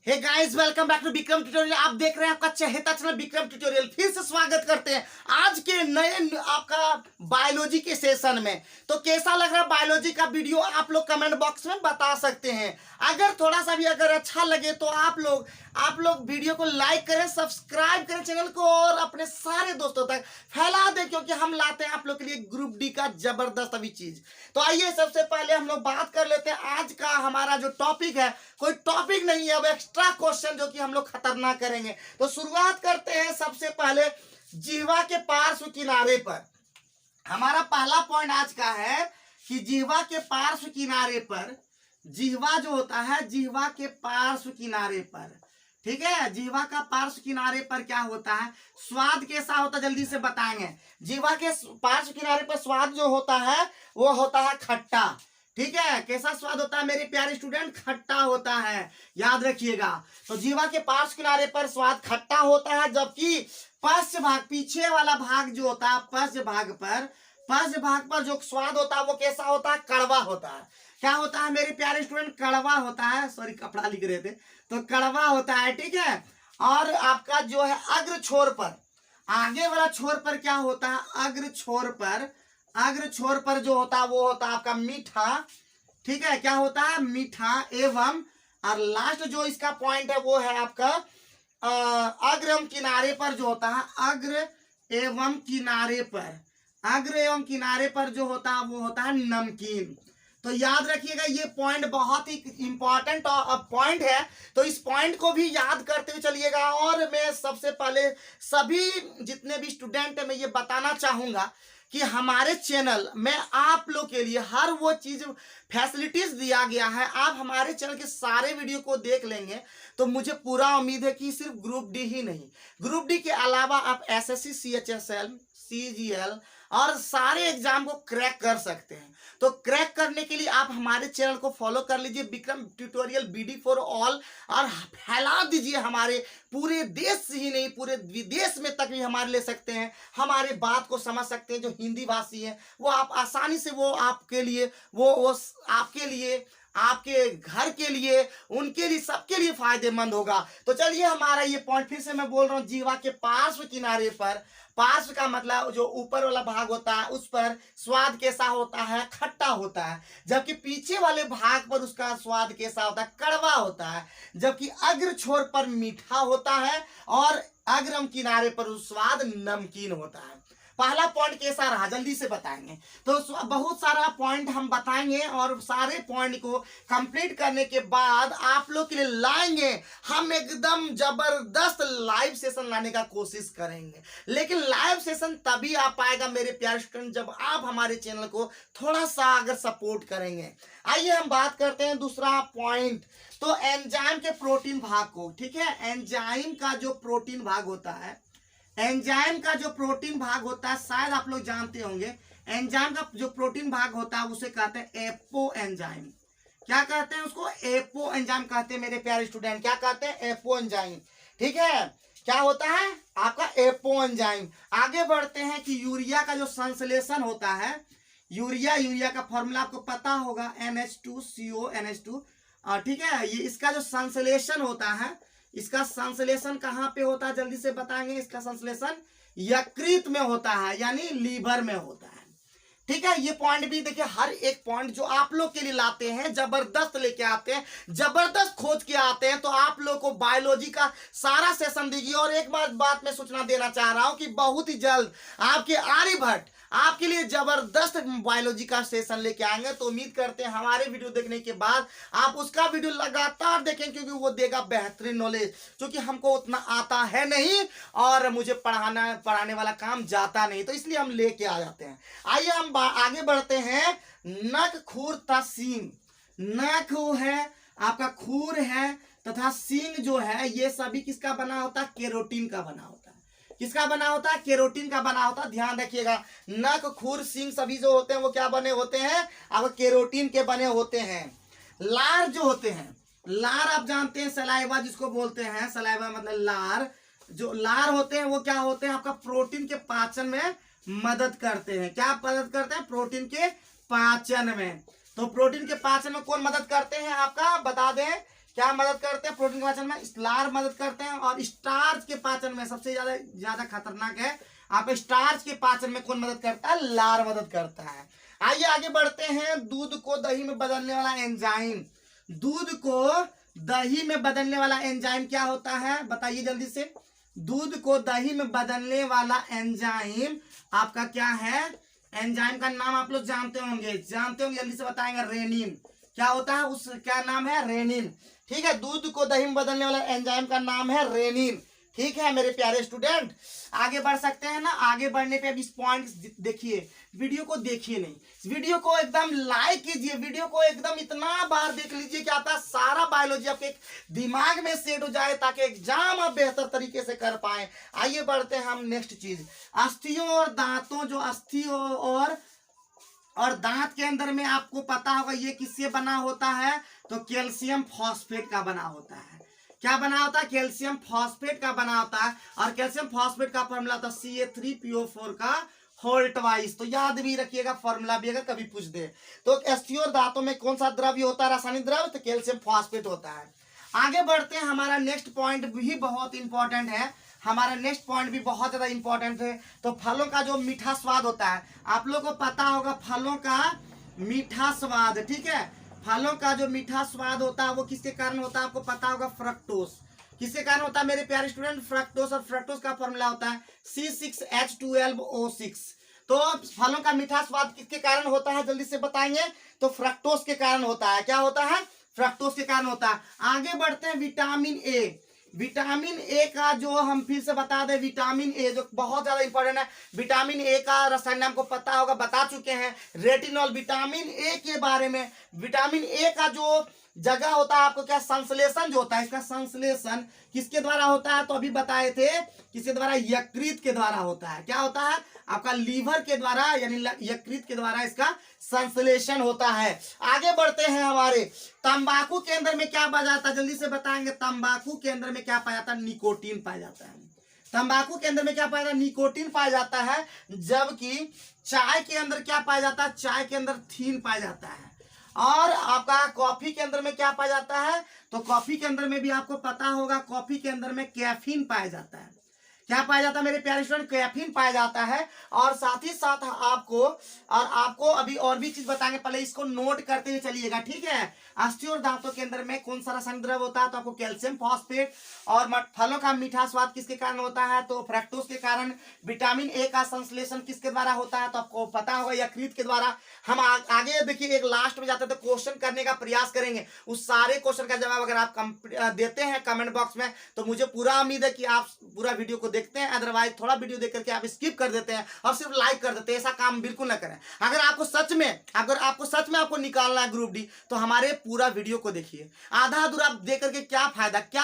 Hey guys, welcome back to Vikram tutorial. आप देख रहे हैं आपका चहेता चैनल विक्रम ट्यूटोरियल। फिर से स्वागत करते हैं आज के नए आपका बायोलॉजी के सेशन में। तो कैसा लग रहा है बायोलॉजी का वीडियो, आप लोग कमेंट बॉक्स में बता सकते हैं। अगर थोड़ा सा भी अगर अच्छा लगे तो आप लोग वीडियो को लाइक करें, सब्सक्राइब करें चैनल को और अपने सारे दोस्तों तक फैला दें, क्योंकि हम लाते हैं आप लोग के लिए ग्रुप डी का जबरदस्त अभी चीज। तो आइए सबसे पहले हम लोग बात कर लेते हैं आज का हमारा जो टॉपिक है। कोई टॉपिक नहीं है, अब एक्स्ट्रा क्वेश्चन जो कि हम लोग खतरनाक करेंगे। तो शुरुआत करते हैं सबसे पहले जिह्वा के पार्श्व किनारे पर। हमारा पहला पॉइंट आज का है कि जिह्वा के पार्श्व किनारे पर, जिह्वा जो होता है जिह्वा के पार्श्व किनारे पर, ठीक है, जिह्वा का पार्श्व किनारे पर क्या होता है, स्वाद कैसा होता है जल्दी से बताएंगे। जिह्वा के पार्श्व किनारे पर स्वाद जो होता है वो होता है खट्टा। ठीक है, कैसा स्वाद होता है मेरे प्यारे स्टूडेंट, खट्टा होता है, याद रखिएगा। तो जिह्वा के पार्श्व किनारे पर स्वाद खट्टा होता है, जबकि पश्च भाग, पीछे वाला भाग जो होता है पश्च भाग पर जो स्वाद होता है वो कैसा होता है, कड़वा होता है। क्या होता है मेरे प्यारे स्टूडेंट, कड़वा होता है। सॉरी, कपड़ा लिख रहे थे, तो कड़वा होता है, ठीक है। और आपका जो है अग्र छोर पर, आगे वाला छोर पर क्या होता है, अग्र छोर पर जो होता है वो होता है आपका मीठा। ठीक है, क्या होता है, मीठा एवं, और लास्ट जो इसका पॉइंट है वो है आपका अग्र एवं किनारे पर जो होता है, अग्र एवं किनारे पर जो होता है वो होता है नमकीन। तो याद रखिएगा, ये पॉइंट बहुत ही इंपॉर्टेंट पॉइंट है, तो इस पॉइंट को भी याद करते हुए चलिएगा। और मैं सबसे पहले सभी जितने भी स्टूडेंट हैं मैं ये बताना चाहूंगा कि हमारे चैनल में आप लोग के लिए हर वो चीज फैसिलिटीज दिया गया है। आप हमारे चैनल के सारे वीडियो को देख लेंगे तो मुझे पूरा उम्मीद है कि सिर्फ ग्रुप डी ही नहीं, ग्रुप डी के अलावा आप एसएससी, सीएचएसएल, सीजीएल और सारे एग्जाम को क्रैक कर सकते हैं। तो क्रैक करने के लिए आप हमारे चैनल को फॉलो कर लीजिए, Vikram tutorial BD for all, और फैला दीजिए। हमारे पूरे देश ही नहीं, पूरे विदेश में तक भी हमारे ले सकते हैं, हमारे बात को समझ सकते हैं। जो हिंदी भाषी है वो आप आसानी से, वो आपके लिए, वो आपके लिए, आपके घर के लिए, उनके लिए, सबके लिए फायदेमंद होगा। तो चलिए, हमारा ये पॉइंट फिर से मैं बोल रहा हूँ, जिह्वा के पार्श्व किनारे पर, पार्श्व का मतलब जो ऊपर वाला भाग होता है उस पर स्वाद कैसा होता है, खट्टा होता है, जबकि पीछे वाले भाग पर उसका स्वाद कैसा होता है, कड़वा होता है, जबकि अग्र छोर पर मीठा होता है और अग्रम किनारे पर स्वाद नमकीन होता है। पहला पॉइंट कैसा रहा जल्दी से बताएंगे। तो बहुत सारा पॉइंट हम बताएंगे और सारे पॉइंट को कंप्लीट करने के बाद आप लोग के लिए लाएंगे, हम एकदम जबरदस्त लाइव सेशन लाने का कोशिश करेंगे। लेकिन लाइव सेशन तभी आ पाएगा मेरे प्यारे स्टूडेंट जब आप हमारे चैनल को थोड़ा सा अगर सपोर्ट करेंगे। आइए हम बात करते हैं दूसरा पॉइंट। तो एंजाइम के प्रोटीन भाग को, ठीक है, एंजाइम का जो प्रोटीन भाग होता है, एंजाइम का जो प्रोटीन भाग होता है शायद आप लोग जानते होंगे, एंजाइम का जो प्रोटीन भाग होता है उसे कहते हैं एपो एंजाइम। क्या कहते हैं उसको, एपो एंजाइम कहते हैं मेरे प्यारे स्टूडेंट। क्या कहते हैं, एपो एंजाइम। ठीक है, क्या होता है आपका एपो एंजाइम। आगे बढ़ते हैं कि यूरिया का जो संश्लेषण होता है, यूरिया का फॉर्मूला आपको पता होगा, NH2CO NH2। ठीक है, ये इसका जो संश्लेषण होता है, इसका संश्लेषण कहाँ पे होता है जल्दी से बताएंगे। इसका संश्लेषण यकृत में होता है, यानी लीवर में होता है। ठीक है, ये पॉइंट भी देखिए, हर एक पॉइंट जो आप लोग के लिए लाते हैं जबरदस्त लेके आते हैं, जबरदस्त खोज के आते हैं। तो आप लोग को बायोलॉजी का सारा सेशन दीजिए। और एक बात मैं सूचना देना चाह रहा हूं कि बहुत ही जल्द आपके आर्यभट्ट आपके लिए जबरदस्त बायोलॉजी का सेशन लेके आएंगे। तो उम्मीद करते हैं हमारे वीडियो देखने के बाद आप उसका वीडियो लगातार देखें, क्योंकि वो देगा बेहतरीन नॉलेज, क्योंकि हमको उतना आता है नहीं और मुझे पढ़ाने वाला काम जाता नहीं, तो इसलिए हम लेके आ जाते हैं। आइए हम आगे बढ़ते हैं। नख, खूर तथा सींग। नख है आपका, खूर है तथा सींग जो है, ये सभी किसका बना होता है, केरोटीन का बना होता है। किसका बना होता है, केरोटीन का बना होता है। ध्यान रखिएगा, नख, खूर, सींग सभी जो होते हैं वो क्या बने होते हैं, अब केरोटीन के बने होते हैं। लार जो होते हैं, लार आप जानते हैं, सलाइवा जिसको बोलते हैं, सलाइवा मतलब लार। जो लार होते हैं वो क्या होते हैं, आपका प्रोटीन के पाचन में मदद करते हैं। क्या मदद करते हैं, प्रोटीन के पाचन में। तो प्रोटीन के पाचन में कौन मदद करते हैं, आपका बता दें, क्या मदद करते हैं? प्रोटीन के पाचन में स्टार्च मदद करते हैं। और स्टार्च के पाचन में सबसे ज्यादा खतरनाक है आपको स्टार्च के पाचन में कौन मदद करता है? लार मदद करता है। आइए आगे बढ़ते हैं। दूध को दही में बदलने वाला एंजाइम, दूध को दही में बदलने वाला एंजाइम क्या होता है? बताइए जल्दी से। दूध को दही में बदलने वाला एंजाइम आपका क्या है? एंजाइम का नाम आप लोग जानते होंगे, जल्दी से बताएंगे। रेनिन। क्या होता है? उस क्या नाम है? रेनिन। ठीक है, दूध को दही में बदलने वाला एंजाइम का नाम है रेनिन। ठीक है मेरे प्यारे स्टूडेंट, आगे बढ़ सकते हैं ना। आगे बढ़ने पे अब इस पॉइंट देखिए, वीडियो को देखिए नहीं, वीडियो को एकदम लाइक कीजिए, वीडियो को एकदम इतना बार देख लीजिए कि आपका सारा बायोलॉजी आपके दिमाग में सेट हो जाए, ताकि एग्जाम आप बेहतर तरीके से कर पाए। आइए बढ़ते हैं हम नेक्स्ट चीज, अस्थियों और दांतों। जो अस्थि और दांत के अंदर में आपको पता होगा ये किससे बना होता है? तो कैल्शियम फॉस्फेट का बना होता है। क्या बना होता है? कैल्शियम फॉस्फेट का बना होता है। और कैल्शियम फॉस्फेट का फॉर्मूला होता है CA3PO4 का होल ट्वाइस। तो याद भी रखिएगा फॉर्मूला भी, अगर कभी पूछ दे तो। अस्थियों और दांतों में कौन सा द्रव्य होता है? रासायनिक द्रव्य। तो कैल्शियम फॉस्फेट होता है। आगे बढ़ते हैं, हमारा नेक्स्ट पॉइंट भी बहुत इंपॉर्टेंट है, हमारा नेक्स्ट पॉइंट भी बहुत ज्यादा इंपॉर्टेंट है। तो फलों का जो मीठा स्वाद होता है, आप लोगों को पता होगा फलों का मीठा स्वाद। ठीक है, फलों का जो मीठा स्वाद होता है वो किसके कारण होता है? आपको पता होगा फ्रक्टोस। किसके कारण होता है मेरे प्यारे स्टूडेंट? फ्रक्टोस। और फ्रक्टोस का फॉर्मूला होता है C6H12O6। तो फलों का मीठा स्वाद किसके कारण होता है? जल्दी से बताएंगे। तो फ्रक्टोस के कारण होता है। क्या होता है? फ्रक्टोस के कारण होता है। आगे बढ़ते हैं, विटामिन ए। विटामिन ए का जो हम फिर से बता दें, विटामिन ए जो बहुत ज्यादा इंपॉर्टेंट है। विटामिन ए का रसायन नाम को पता होगा, बता चुके हैं, रेटिनॉल। विटामिन ए के बारे में, विटामिन ए का जो जगह होता है आपको क्या? संश्लेषण जो होता है, इसका संश्लेषण किसके द्वारा होता है? तो अभी बताए थे किसके द्वारा? यकृत के द्वारा होता है। क्या होता है? आपका लीवर के द्वारा, यानी यकृत के द्वारा इसका संश्लेषण होता है। आगे बढ़ते हैं, हमारे तंबाकू के अंदर में क्या पाया जाता है? जल्दी से बताएंगे। तंबाकू के अंदर में क्या पाया जाता है? निकोटीन पाया जाता है। तंबाकू के अंदर में क्या पाया जाता है? निकोटीन पाया जाता है। जबकि चाय के अंदर क्या पाया जाता है? चाय के अंदर थीन पाया जाता है। और आपका कॉफी के अंदर में क्या पाया जाता है? तो कॉफी के अंदर में भी आपको पता होगा, कॉफी के अंदर में कैफीन पाया जाता है। क्या पाया जाता है मेरे प्यारे स्टूडेंट? कैफीन पाया जाता है। और साथ ही साथ आपको अभी और भी चीज बताएंगे, पहले इसको नोट करते हुए चलिएगा। ठीक है, अस्थि और दांतों के अंदर में कौन सा रासायनिक द्रव्य होता है? तो आपको कैल्शियम फॉस्फेट। और फलों का मीठा स्वाद किसके कारण होता है? तो फ्रक्टोज के कारण। विटामिन ए का संश्लेषण किसके द्वारा होता है? तो आपको पता होगा यकृत के द्वारा। हम आगे देखिए, एक लास्ट में जाते हैं तो क्वेश्चन करने का प्रयास करेंगे। उस सारे क्वेश्चन का जवाब अगर आप देते हैं कमेंट बॉक्स में, तो मुझे पूरा उम्मीद है कि आप पूरा वीडियो को देखते हैं। अदरवाइज थोड़ा वीडियो देख करके आप स्किप कर देते हैं और सिर्फ लाइक कर देते हैं। ऐसा काम बिल्कुल ना करें। अगर आपको सच में आपको निकालना है ग्रुप डी, तो हमारे पूरा वीडियो को देखिए। आधा अधूरा आप देख करके क्या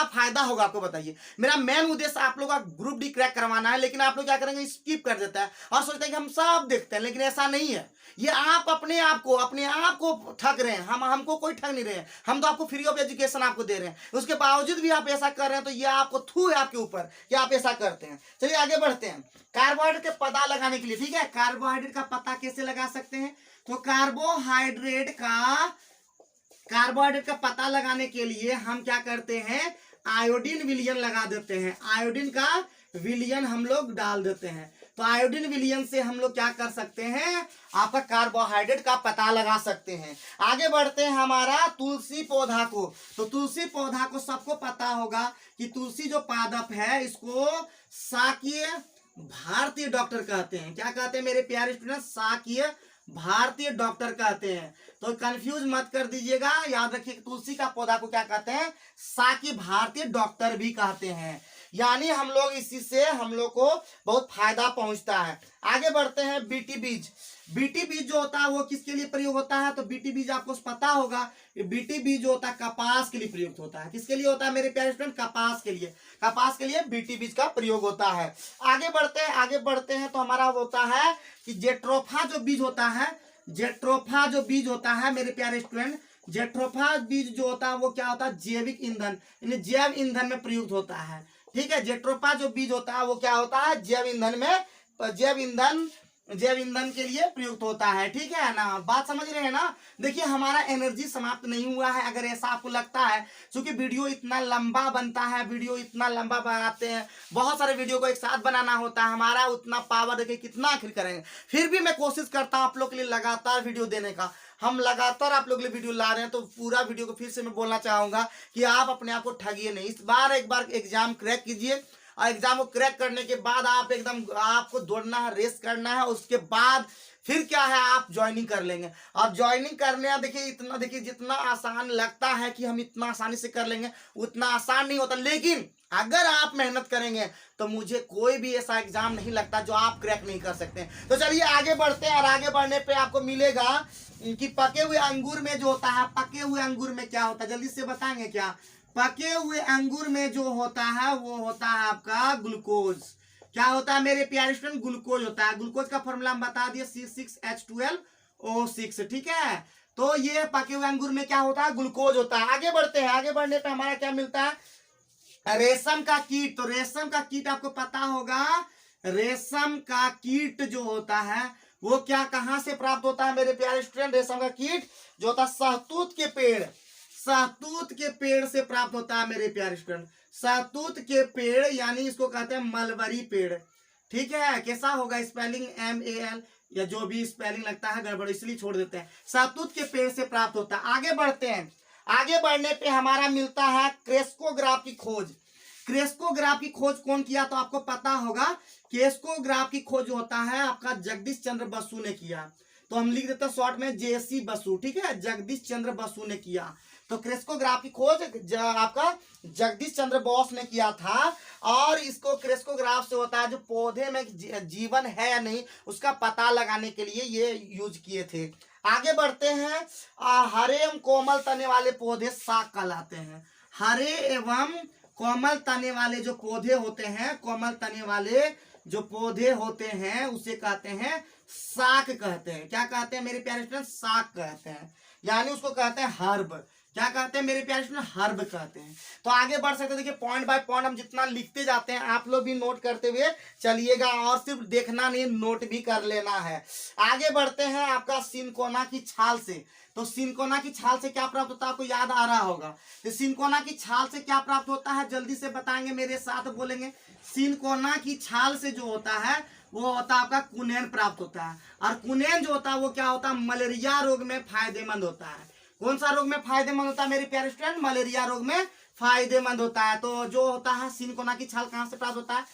फायदा होगा आपको बताइए। मेरा मेन उद्देश्य आप लोग का ग्रुप डी क्रैक करवाना है, लेकिन आप लोग क्या करेंगे? स्किप कर देता है और सोचते हैं कि हम सब देखते हैं, लेकिन ऐसा नहीं है। ये आप अपने आप को ठग रहे हैं। हमको कोई ठग नहीं रहे हैं। हम तो आपको फ्री ऑफ एजुकेशन आपको दे रहे हैं, उसके बावजूद भी आप ऐसा कर रहे हैं, तो ये आपको थू है आपके ऊपर कि आप ऐसा करते हैं। चलिए आगे बढ़ते हैं। कार्बोहाइड्रेट का पता लगाने के लिए, ठीक है, कार्बोहाइड्रेट का पता कैसे लगा सकते हैं? तो कार्बोहाइड्रेट का पता लगाने के लिए हम क्या करते हैं? आयोडीन विलयन लगा देते हैं। आयोडीन का विलयन हम लोग डाल देते हैं। तो आयोडीन विलयन से हम लोग क्या कर सकते हैं? आपका कार्बोहाइड्रेट का पता लगा सकते हैं। आगे बढ़ते हैं, हमारा तुलसी पौधा को। तो तुलसी पौधा को सबको पता होगा कि तुलसी जो पादप है, इसको शाकीय भारतीय डॉक्टर कहते हैं। क्या कहते हैं मेरे प्यारे स्टूडेंट? शाकीय भारतीय डॉक्टर कहते हैं। तो कंफ्यूज मत कर दीजिएगा, याद रखिए तुलसी का पौधा को क्या कहते हैं? शाकीय भारतीय डॉक्टर भी कहते हैं। यानी हम लोग इसी से हम लोग को बहुत फायदा पहुंचता है। आगे बढ़ते हैं, बीटी बीज। बीटी बीज जो होता है वो किसके लिए प्रयोग होता है? तो बीटी बीज आपको पता होगा, बीटी बीज जो होता है कपास के लिए प्रयुक्त होता है। किसके लिए होता है मेरे प्यारे स्टूडेंट? कपास के लिए। कपास के लिए बीटी बीज का प्रयोग होता है। आगे बढ़ते हैं तो हमारा होता है कि जेट्रोफा जो बीज होता है मेरे प्यारे स्टूडेंट, जेट्रोफा बीज जो होता है वो क्या होता है? जैविक ईंधन, यानी जैव ईंधन में प्रयुक्त होता है। ठीक है, जेट्रोफा जो बीज होता है वो क्या होता है? जैव ईंधन जैव ईंधन के लिए प्रयुक्त होता है। ठीक है ना, बात समझ रहे हैं ना। देखिए हमारा एनर्जी समाप्त नहीं हुआ है। अगर ऐसा आपको लगता है, क्योंकि वीडियो इतना लंबा बनता है, वीडियो इतना लंबा बनाते हैं, बहुत सारे वीडियो को एक साथ बनाना होता है, हमारा उतना पावर देखिए कितना आखिर करेंगे। फिर भी मैं कोशिश करता हूँ आप लोग के लिए लगातार वीडियो देने का। हम लगातार आप लोग के लिए वीडियो ला रहे हैं, तो पूरा वीडियो को फिर से मैं बोलना चाहूंगा कि आप अपने आप को ठगिए नहीं। इस बार एक बार एग्जाम क्रैक कीजिए, और एग्जाम को क्रैक करने के बाद आप एकदम आपको दौड़ना है, रेस करना है, उसके बाद फिर क्या है आप ज्वाइनिंग कर लेंगे। अब ज्वाइनिंग करने देखिए इतना, देखिए जितना आसान लगता है कि हम इतना आसानी से कर लेंगे, उतना आसान नहीं होता। लेकिन अगर आप मेहनत करेंगे तो मुझे कोई भी ऐसा एग्जाम नहीं लगता जो आप क्रैक नहीं कर सकते। तो चलिए आगे बढ़ते हैं, और आगे बढ़ने पे आपको मिलेगा कि पके हुए अंगूर में जो होता है, पके हुए अंगूर में क्या होता है, जल्दी से बताएंगे क्या। पके हुए अंगूर में जो होता है वो होता है आपका ग्लूकोज। क्या होता है मेरे प्यारे स्टूडेंट, ग्लूकोज होता है। ग्लूकोज का फॉर्मूला हम बता दिए C6H12O6। ठीक है, तो ये पके हुए अंगूर में क्या होता है, ग्लूकोज होता है। आगे बढ़ते हैं, आगे बढ़ने पे हमारा क्या मिलता है, रेशम का कीट। तो रेशम का कीट आपको पता होगा, रेशम का कीट जो होता है वो क्या कहां से प्राप्त होता है मेरे प्यारे स्टूडेंट। रेशम का कीट जो होता है शहतूत के पेड़, शहतूत के पेड़ से प्राप्त होता है मेरे प्यारे स्टूडेंट। शहतूत के पेड़ यानी इसको कहते हैं मलबरी पेड़। ठीक है, कैसा होगा स्पेलिंग, MAL या जो भी स्पेलिंग लगता है गड़बड़, इसलिए छोड़ देते हैं। शहतूत के पेड़ से प्राप्त होता है। आगे बढ़ते हैं, आगे बढ़ने पे हमारा मिलता है क्रेस्कोग्राफ की खोज। क्रेस्कोग्राफ की खोज कौन किया, तो आपको पता होगा क्रेस्कोग्राफ की खोज होता है आपका जगदीश चंद्र बसु ने किया। तो हम लिख देते हैं शॉर्ट में JC बसु। ठीक है, जगदीश चंद्र बसु ने किया। तो क्रेस्कोग्राफ की खोज आपका जगदीश चंद्र बोस ने किया था। और इसको क्रेस्कोग्राफ से होता है जो पौधे में जीवन है या नहीं उसका पता लगाने के लिए ये यूज किए थे। आगे बढ़ते हैं, हरे एवं कोमल तने वाले पौधे साग कहलाते हैं। हरे एवं कोमल तने वाले जो पौधे होते हैं, कोमल तने वाले जो पौधे होते हैं उसे कहते हैं साग कहते हैं। क्या कहते हैं मेरे प्यारे स्टूडेंट, साग कहते हैं, यानी उसको कहते हैं हर्ब। क्या कहते हैं मेरे प्यारे स्टूडेंट, हर्ब कहते हैं। तो आगे बढ़ सकते हैं, देखिए पॉइंट बाय पॉइंट हम जितना लिखते जाते हैं आप लोग भी नोट करते हुए चलिएगा, और सिर्फ देखना नहीं नोट भी कर लेना है। आगे बढ़ते हैं आपका सिनकोना की छाल से। तो सिनकोना की छाल से क्या प्राप्त होता है, आपको याद आ रहा होगा। तो सिनकोना की छाल से क्या प्राप्त होता है, जल्दी से बताएंगे, मेरे साथ बोलेंगे। सिनकोना की छाल से जो होता है वो होता है आपका कुनेन प्राप्त होता है। और कुनेन जो होता है वो क्या होता है, मलेरिया रोग में फायदेमंद होता है। कौन सा रोग में फायदेमंद होता है मेरे प्यारे स्टूडेंट, मलेरिया रोग में फायदेमंद होता है। तो जो होता है सिनकोना की छाल कहां से प्राप्त होता है,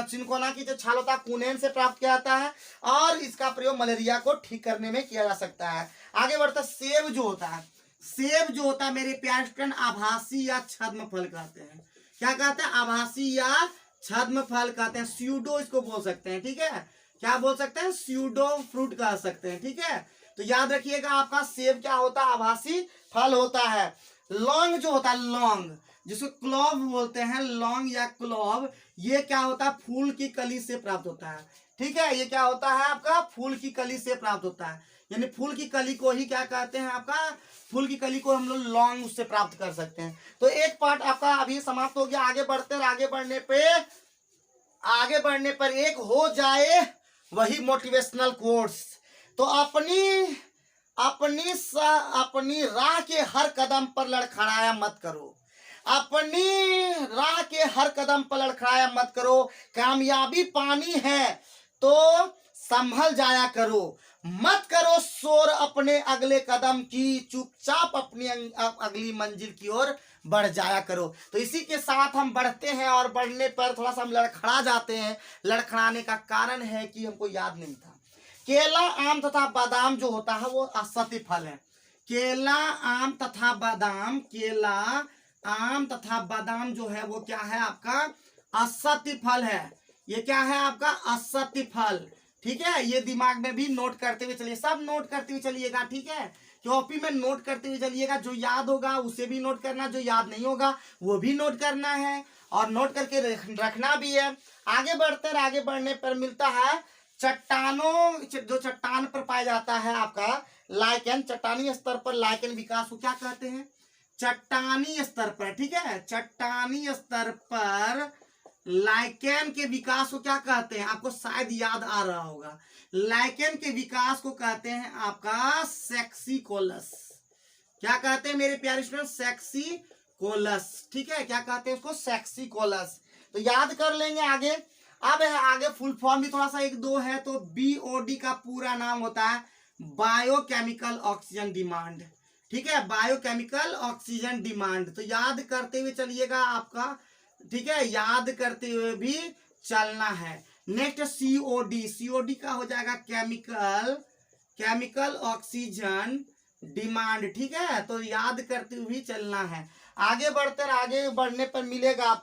सिनकोना की जो छाल होता है कुनेन से प्राप्त किया जाता है, और इसका प्रयोग मलेरिया को ठीक करने में किया जा सकता है। आगे बढ़ता है, सेब जो होता है, सेब जो होता है मेरे प्यारे स्टूडेंट आभासी या छद्म फल कहते हैं। क्या कहते हैं, आभासी या छद्म फल कहते हैं, स्यूडो इसको बोल सकते हैं। ठीक है, क्या बोल सकते हैं, स्यूडो फ्रूट कह सकते हैं। ठीक है, तो याद रखिएगा आपका सेब क्या होता है, आभासी फल होता है। लौंग जो होता है, लौंग जिसको क्लोव बोलते हैं, लौंग या क्लोव, ये क्या होता है, फूल की कली से प्राप्त होता है। ठीक है, ये क्या होता है आपका, फूल की कली से प्राप्त होता है, यानी फूल की कली को ही क्या कहते हैं आपका, फूल की कली को हम लोग लौंग उससे प्राप्त कर सकते हैं। तो एक पार्ट आपका अभी समाप्त हो गया। आगे बढ़ते हैं, आगे बढ़ने पर एक हो जाए वही मोटिवेशनल कोट्स। तो अपनी राह के हर कदम पर लड़खड़ाया मत करो, अपनी राह के हर कदम पर लड़खड़ाया मत करो। कामयाबी पानी है तो संभल जाया करो, मत करो शोर अपने अगले कदम की, चुपचाप अपनी अगली मंजिल की ओर बढ़ जाया करो। तो इसी के साथ हम बढ़ते हैं, और बढ़ने पर थोड़ा सा हम लड़खड़ा जाते हैं। लड़खड़ाने का कारण है कि हमको याद नहीं था, केला, आम तथा बादाम जो होता है वो असत्य फल है। केला, आम तथा बादाम, केला, आम तथा बादाम जो है वो क्या है आपका, असत्य फल है। ये क्या है आपका, असत्य फल। ठीक है, ये दिमाग में भी नोट करते हुए चलिए, सब नोट करते हुए चलिएगा। ठीक है, कॉपी में नोट करते हुए चलिएगा, जो याद होगा उसे भी नोट करना, जो याद नहीं होगा वो भी नोट करना है, और नोट करके रखना भी है। आगे बढ़ते हैं, आगे बढ़ने पर मिलता है चट्टानों, जो चट्टान पर पाया जाता है आपका लाइकेन, चट्टानी स्तर पर लाइकेन विकास को क्या कहते हैं, चट्टानी स्तर पर। ठीक है, चट्टानी स्तर पर लाइकेन के विकास को क्या कहते हैं, आपको शायद याद आ रहा होगा। लाइकेन के विकास को कहते हैं आपका सेक्सिकोलस। क्या कहते हैं मेरे प्यारे स्टूडेंट, सेक्सिकोलस। ठीक है, क्या कहते हैं उसको, सेक्सिकोलस। तो याद कर लेंगे आगे। अब है आगे फुल फॉर्म भी थोड़ा सा एक दो है। तो बीओडी का पूरा नाम होता है बायोकेमिकल ऑक्सीजन डिमांड। ठीक है, बायोकेमिकल ऑक्सीजन डिमांड। तो याद करते हुए चलिएगा आपका, ठीक है, याद करते हुए भी चलना है। नेक्स्ट सीओडी, सीओडी का हो जाएगा केमिकल ऑक्सीजन डिमांड। ठीक है, तो याद करते हुए भी चलना है। आगे बढ़ते, आगे बढ़ने पर मिलेगा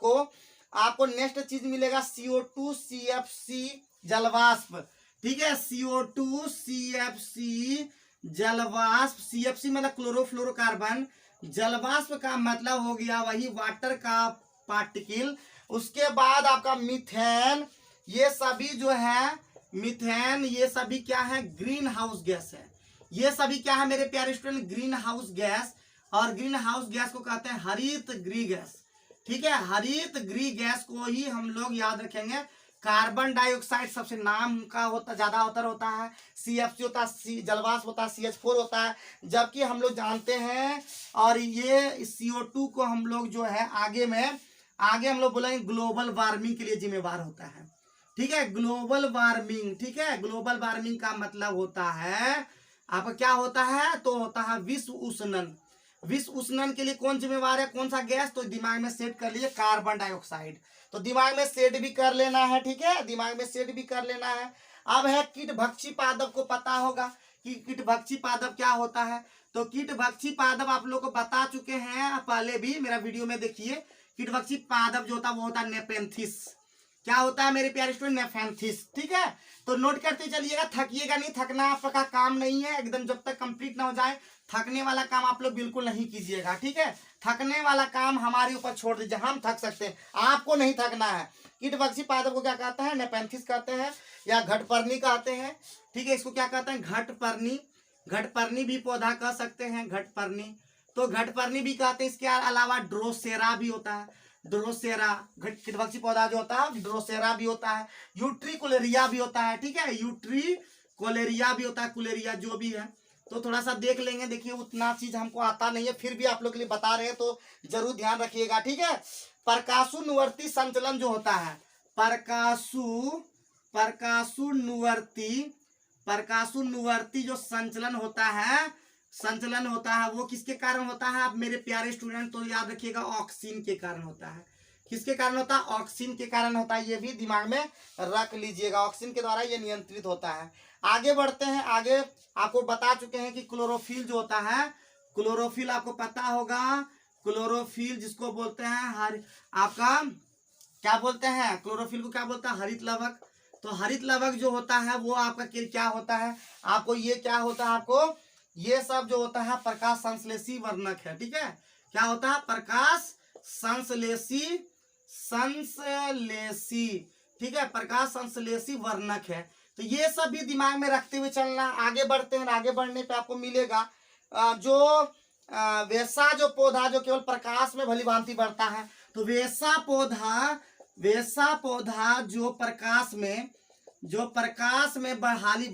आपको नेक्स्ट चीज मिलेगा CO2 CFC जलवाष्प। ठीक है, CO2 CFC जलवाष्प। CFC मतलब क्लोरोफ्लोरोकार्बन, जलवाष्प का मतलब हो गया वही वाटर का पार्टिकल। उसके बाद आपका मीथेन, ये सभी जो है मीथेन, ये सभी क्या है, ग्रीन हाउस गैस है। ये सभी क्या है मेरे प्यारे स्टूडेंट, ग्रीन हाउस गैस। और ग्रीन हाउस गैस को कहते हैं हरित गृह गैस। ठीक है, हरित गृह गैस को ही हम लोग याद रखेंगे। कार्बन डाइऑक्साइड सबसे नाम का होता ज्यादातर होता है, CFC होता है, जलवाष्प होता है, CH4 होता है, जबकि हम लोग जानते हैं। और ये CO2 को हम लोग जो है आगे हम लोग बोलेंगे ग्लोबल वार्मिंग के लिए जिम्मेवार होता है। ठीक है, ग्लोबल वार्मिंग। ठीक है, ग्लोबल वार्मिंग का मतलब होता है आपका क्या होता है, तो होता है विश्व उष्णन। विश्व उष्णन के लिए कौन जिम्मेवार है, कौन सा गैस, तो दिमाग में सेट कर लीजिए, कार्बन डाइऑक्साइड। तो दिमाग में सेट भी कर लेना है। ठीक है, दिमाग में सेट भी कर लेना है। अब है कीटभक्षी पादप को पता होगा कि कीटभक्षी पादप क्या होता है। तो कीटभक्षी पादप आप लोग को बता चुके हैं पहले भी, मेरा वीडियो में देखिए। कीटभक्षी पादप जो होता है वो होता है नेपेंथिस। क्या होता है मेरे प्यारे स्टूडेंट, नेपेंथिस। ठीक है, तो नोट करते चलिएगा, थकिएगा नहीं, थकना आपका काम नहीं है एकदम, जब तक कंप्लीट ना हो जाए थकने वाला काम आप लोग बिल्कुल नहीं कीजिएगा। ठीक है, थकने वाला काम हमारे ऊपर छोड़ दीजिए, हम थक सकते हैं, आपको नहीं थकना है। कीटभक्षी पादप को क्या कहते हैं, नेपेंथिस कहते हैं या घटपर्णी कहते हैं। ठीक है, इसको क्या कहते हैं, घटपर्णी। घटपर्णी भी पौधा कह सकते हैं, घटपर्णी। तो घटपर्णी भी कहते हैं। इसके अलावा ड्रोसेरा भी होता है, ड्रोसेरा कीटभक्षी पौधा जो होता है, ड्रोसेरा भी होता है। यूट्रिकुलेरिया भी होता है। ठीक है, यूट्रिकुलेरिया भी होता है, कुलेरिया जो भी है। तो थोड़ा सा देख लेंगे। देखिए उतना चीज हमको आता नहीं है, फिर भी आप लोग के लिए बता रहे हैं तो जरूर ध्यान रखिएगा। ठीक है, प्रकाशुनुवर्ती संचलन जो होता है, प्रकाशुनुवर्ती जो संचलन होता है वो किसके कारण होता है आप मेरे प्यारे स्टूडेंट, तो याद रखिएगा ऑक्सीन के कारण होता है। किसके कारण होता है, ऑक्सीन के कारण होता है। ये भी दिमाग में रख लीजिएगा, ऑक्सीन के द्वारा ये नियंत्रित होता है। आगे बढ़ते हैं। आगे आपको बता चुके हैं कि क्लोरोफिल जो होता है, क्लोरोफिल आपको पता होगा, क्लोरोफिल जिसको बोलते हैं आपका क्या बोलते हैं, क्लोरोफिल को क्या बोलता है, हरित लवक। तो हरित लवक जो होता है वो आपका क्या होता है, आपको ये क्या होता है, आपको ये सब जो होता है प्रकाश संश्लेषी वर्णक है। ठीक है, क्या होता है, प्रकाश संश्लेषी। ठीक है, प्रकाश संश्लेषी वर्णक है। तो ये सब भी दिमाग में रखते हुए चलना। आगे बढ़ते हैं। आगे बढ़ने पे आपको मिलेगा जो वैसा जो पौधा जो केवल प्रकाश में भली भांति बढ़ता है, तो वैसा पौधा जो प्रकाश में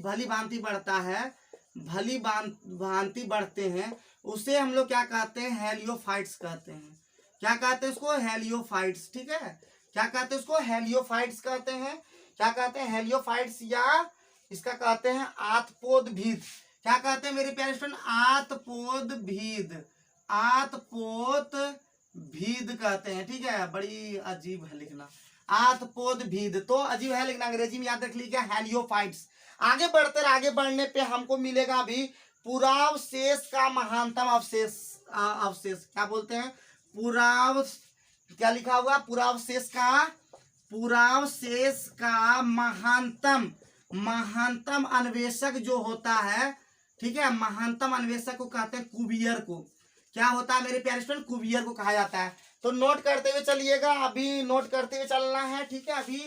भली भांति बढ़ता है, भली भांति बढ़ते हैं, उसे हम लोग क्या कहते हैं, हेलियोफाइट्स कहते हैं। क्या कहते हैं उसको, हेलियोफाइट्स। ठीक है, क्या कहते हैं उसको, हेलियोफाइट्स कहते हैं। क्या कहते हैं, हेलियोफाइट्स, या इसका कहते हैं आतपोदभीद। क्या कहते हैं मेरे प्यारे स्टूडेंट, आतपोदभीद कहते हैं। ठीक है, बड़ी अजीब है लिखना, आतपोदभीद तो अजीब है लिखना, अंग्रेजी में याद रख लीजिए हेलियोफाइट्स। आगे बढ़ने पे हमको मिलेगा अभी पुरावशेष का महानतम अवशेष। क्या बोलते हैं, क्या लिखा हुआ, पुरावशेष का महानतम अन्वेषक जो होता है। ठीक है, महानतम अन्वेषक को कहते हैं कुवियर को। क्या होता है मेरे प्यारे स्टूडेंट, कुवियर को कहा जाता है। तो नोट करते हुए चलिएगा, अभी नोट करते हुए चलना है। ठीक है, अभी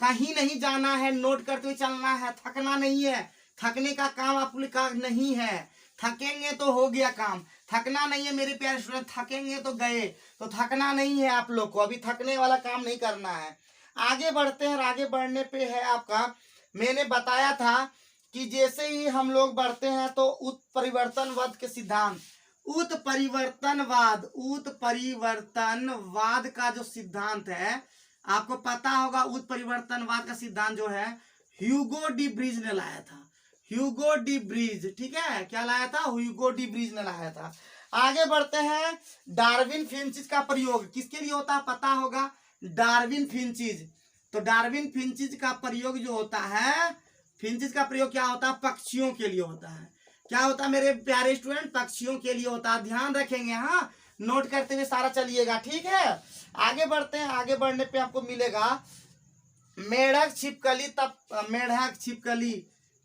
कहीं नहीं जाना है, नोट करते हुए चलना है, थकना नहीं है। थकने का काम आप लोग का नहीं है, थकेंगे तो हो गया काम, थकना नहीं है मेरे प्यारे स्टूडेंट, थकेंगे तो गए। तो थकना नहीं है आप लोग को, अभी थकने वाला काम नहीं करना है। आगे बढ़ते हैं और आगे बढ़ने पे है आपका, मैंने बताया था कि जैसे ही हम लोग बढ़ते हैं तो उत्परिवर्तनवाद के सिद्धांत, उत्परिवर्तनवाद का जो सिद्धांत है आपको पता होगा। उत्परिवर्तनवाद का सिद्धांत जो है ह्यूगो डी ब्रीज ने लाया था, ह्यूगो डी ब्रीज, ठीक है, क्या लाया था, ह्यूगो डी ब्रीज ने लाया था। आगे बढ़ते हैं, डार्विन फिंचिज का प्रयोग किसके लिए होता है पता होगा, डार्विन फिंचिज। तो डार्विन फिंचिज का प्रयोग जो होता है, फिंचिज का प्रयोग क्या होता है, पक्षियों के लिए होता है। क्या होता है मेरे प्यारे स्टूडेंट, पक्षियों के लिए होता है, ध्यान रखेंगे, हाँ, नोट करते हुए सारा चलिएगा, ठीक है। आगे बढ़ते हैं, आगे बढ़ने पे आपको मिलेगा मेढक छिपकली, तब मेढक छिपकली,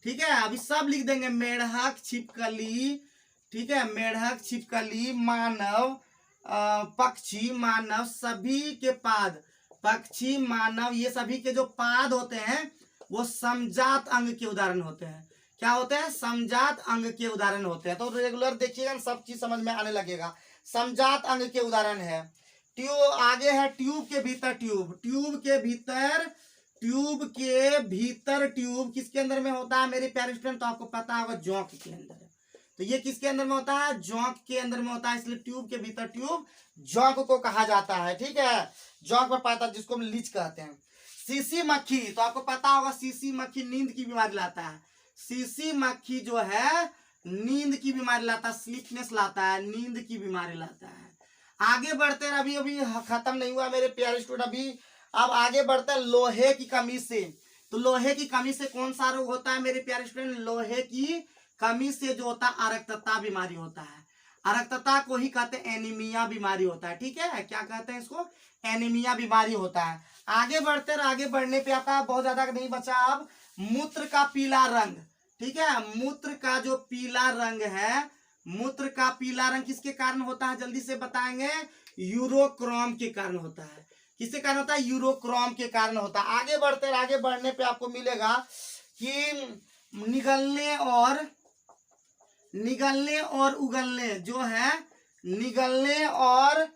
ठीक है, अभी सब लिख देंगे, मेढक छिपकली, ठीक है, मेढक छिपकली, मानव, पक्षी, मानव, सभी के पाद, पक्षी, मानव, ये सभी के जो पाद होते हैं वो समजात अंग के उदाहरण होते हैं। क्या होते हैं, समजात अंग के उदाहरण होते हैं। तो रेगुलर देखिएगा, सब चीज समझ में आने लगेगा। समजात अंग के उदाहरण है ट्यूब, आगे है ट्यूब के भीतर ट्यूब, ट्यूब के भीतर, ट्यूब के भीतर ट्यूब किसके अंदर में होता है मेरे प्यारे स्टूडेंट, तो आपको पता होगा जोंक के अंदर। तो ये किसके अंदर में होता है, जोंक के अंदर में होता है, इसलिए ट्यूब के भीतर ट्यूब जोंक को कहा जाता है, ठीक है, जोंक पर पाता है जिसको हम लीच कहते हैं। सीसी मक्खी, तो आपको पता होगा सीसी मक्खी नींद की बीमारी लाता है, सीसी मक्खी जो है नींद की बीमारी लाता है, स्लीपनेस लाता है, नींद की बीमारी लाता है। आगे बढ़ते हैं, अभी अभी खत्म नहीं हुआ मेरे प्यारे स्टूडेंट, अभी अब आगे बढ़ते हैं लोहे की कमी से। तो लोहे की कमी से कौन सा रोग होता है मेरे प्यारे स्टूडेंट, लोहे की कमी से जो होता है अरक्तता बीमारी होता है। अरक्तता को ही कहते हैं एनीमिया बीमारी होता है, ठीक है, क्या कहते हैं इसको, एनीमिया बीमारी होता है। आगे बढ़ते हैं, आगे बढ़ने पे आपका बहुत ज्यादा नहीं बचा, अब मूत्र का पीला रंग, ठीक है, मूत्र का जो पीला रंग है, मूत्र का पीला रंग किसके कारण होता है जल्दी से बताएंगे, यूरोक्रोम के कारण होता है। किसके कारण होता है, यूरोक्रोम के कारण होता है। आगे बढ़ते हैं, आगे बढ़ने पे आपको मिलेगा कि निगलने और उगलने जो है, निगलने और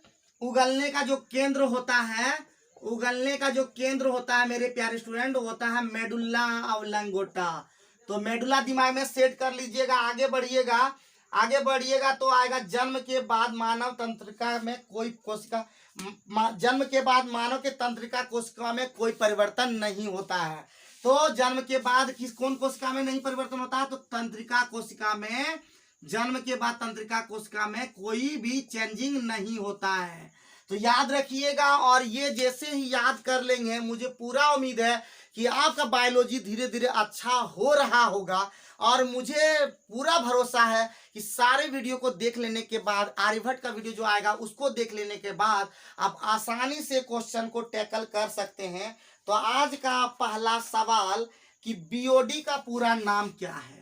उगलने का जो केंद्र होता है, उगलने का जो केंद्र होता है मेरे प्यारे स्टूडेंट वो होता है मेडुल्ला ऑब्लांगेटा। तो मेडुल्ला दिमाग में सेट कर लीजिएगा। आगे बढ़िएगा, आगे बढ़िएगा तो आएगा जन्म के बाद मानव तंत्रिका में कोई कोशिका, जन्म के बाद मानव के तंत्रिका कोशिका में कोई परिवर्तन नहीं होता है। तो जन्म के बाद कौन कोशिका में नहीं परिवर्तन होता है, तो तंत्रिका कोशिका में, जन्म के बाद तंत्रिका कोशिका में कोई भी चेंजिंग नहीं होता है। तो याद रखिएगा, और ये जैसे ही याद कर लेंगे मुझे पूरा उम्मीद है कि आपका बायोलॉजी धीरे धीरे अच्छा हो रहा होगा। और मुझे पूरा भरोसा है कि सारे वीडियो को देख लेने के बाद, आर्यभट्ट का वीडियो जो आएगा उसको देख लेने के बाद आप आसानी से क्वेश्चन को टैकल कर सकते हैं। तो आज का पहला सवाल कि बीओडी का पूरा नाम क्या है,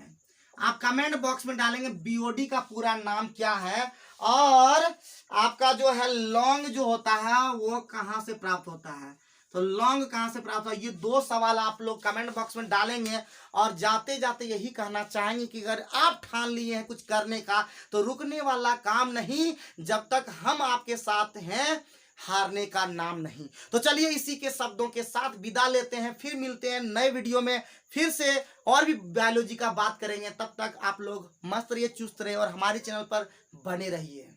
आप कमेंट बॉक्स में डालेंगे बीओडी का पूरा नाम क्या है, और आपका जो है लौंग जो होता है वो कहाँ से प्राप्त होता है, तो लौंग कहाँ से प्राप्त होता है। ये दो सवाल आप लोग कमेंट बॉक्स में डालेंगे। और जाते जाते यही कहना चाहेंगे कि अगर आप ठान लिए हैं कुछ करने का तो रुकने वाला काम नहीं, जब तक हम आपके साथ हैं हारने का नाम नहीं। तो चलिए इसी के शब्दों के साथ विदा लेते हैं, फिर मिलते हैं नए वीडियो में, फिर से और भी बायोलॉजी का बात करेंगे। तब तक आप लोग मस्त रहिए, चुस्त रहिए और हमारे चैनल पर बने रहिए।